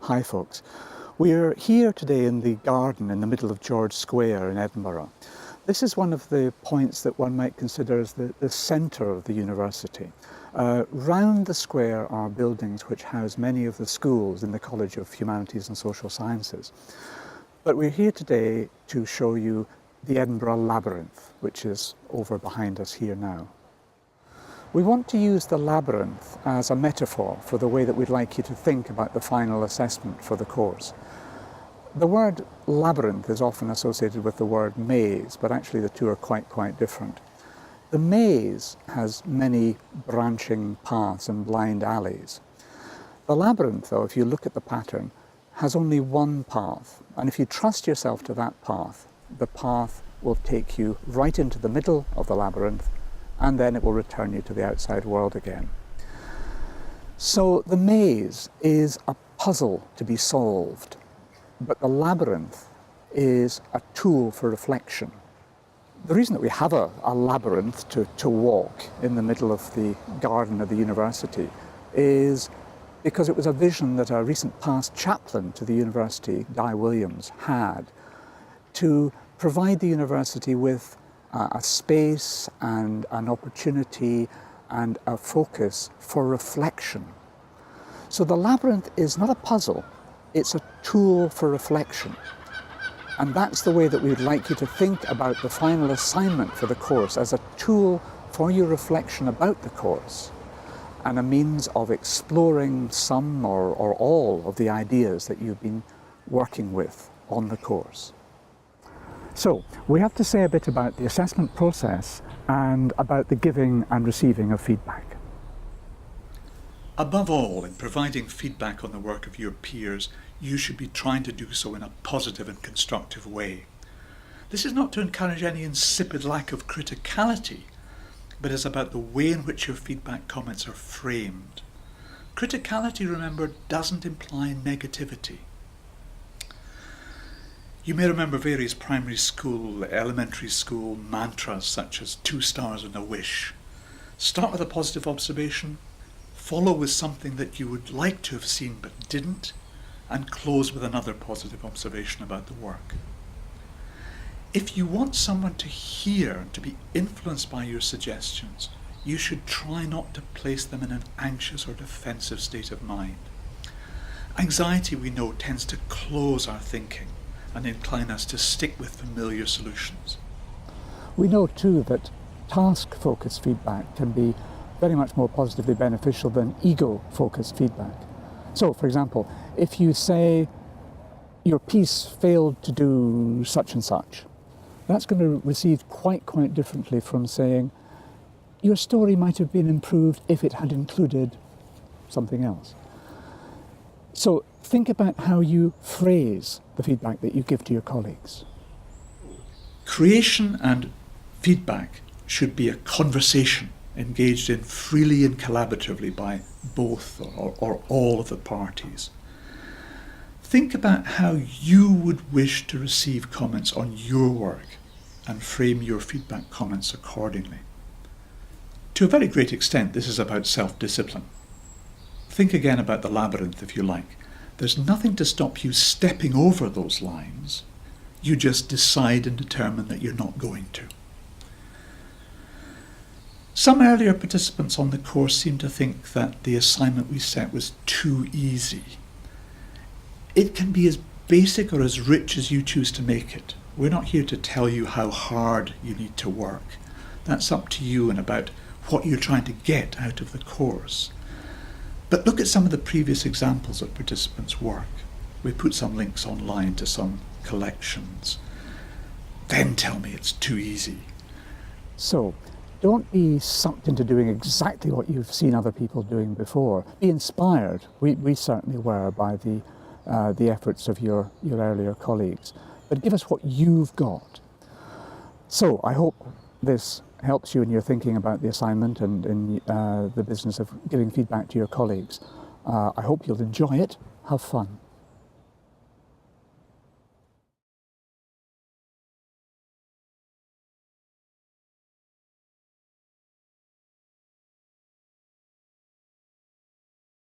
Hi folks. We're here today in the garden in the middle of George Square in Edinburgh. This is one of the points that one might consider as the centre of the university. Round the square are buildings which house many of the schools in the College of Humanities and Social Sciences. But we're here today to show you the Edinburgh Labyrinth, which is over behind us here now. We want to use the labyrinth as a metaphor for the way that we'd like you to think about the final assessment for the course. The word labyrinth is often associated with the word maze, but actually the two are quite different. The maze has many branching paths and blind alleys. The labyrinth, though, if you look at the pattern, has only one path, and if you trust yourself to that path, the path will take you right into the middle of the labyrinth, and then it will return you to the outside world again. So the maze is a puzzle to be solved, but the labyrinth is a tool for reflection. The reason that we have a labyrinth to walk in the middle of the garden of the university is because it was a vision that a recent past chaplain to the university, Di Williams, had to provide the university with a space and an opportunity and a focus for reflection. So the labyrinth is not a puzzle, it's a tool for reflection. And that's the way that we'd like you to think about the final assignment for the course, as a tool for your reflection about the course and a means of exploring some or all of the ideas that you've been working with on the course. So, we have to say a bit about the assessment process and about the giving and receiving of feedback. Above all, in providing feedback on the work of your peers, you should be trying to do so in a positive and constructive way. This is not to encourage any insipid lack of criticality, but is about the way in which your feedback comments are framed. Criticality, remember, doesn't imply negativity. You may remember various primary school, elementary school mantras such as 2 stars and a wish. Start with a positive observation, follow with something that you would like to have seen but didn't, and close with another positive observation about the work. If you want someone to hear and to be influenced by your suggestions, you should try not to place them in an anxious or defensive state of mind. Anxiety, we know, tends to close our thinking and incline us to stick with familiar solutions. We know too that task-focused feedback can be very much more positively beneficial than ego-focused feedback. So, for example, if you say your piece failed to do such and such, that's going to be received quite differently from saying your story might have been improved if it had included something else. So think about how you phrase the feedback that you give to your colleagues. Creation and feedback should be a conversation engaged in freely and collaboratively by both or all of the parties. Think about how you would wish to receive comments on your work and frame your feedback comments accordingly. To a very great extent, this is about self-discipline. Think again about the labyrinth, if you like. There's nothing to stop you stepping over those lines. You just decide and determine that you're not going to. Some earlier participants on the course seem to think that the assignment we set was too easy. It can be as basic or as rich as you choose to make it. We're not here to tell you how hard you need to work. That's up to you and about what you're trying to get out of the course. But look at some of the previous examples of participants' work. We put some links online to some collections. Then tell me it's too easy. So, don't be sucked into doing exactly what you've seen other people doing before. Be inspired. We certainly were by the efforts of your earlier colleagues. But give us what you've got. So, I hope this helps you in your thinking about the assignment and in the business of giving feedback to your colleagues. I hope you'll enjoy it. Have fun.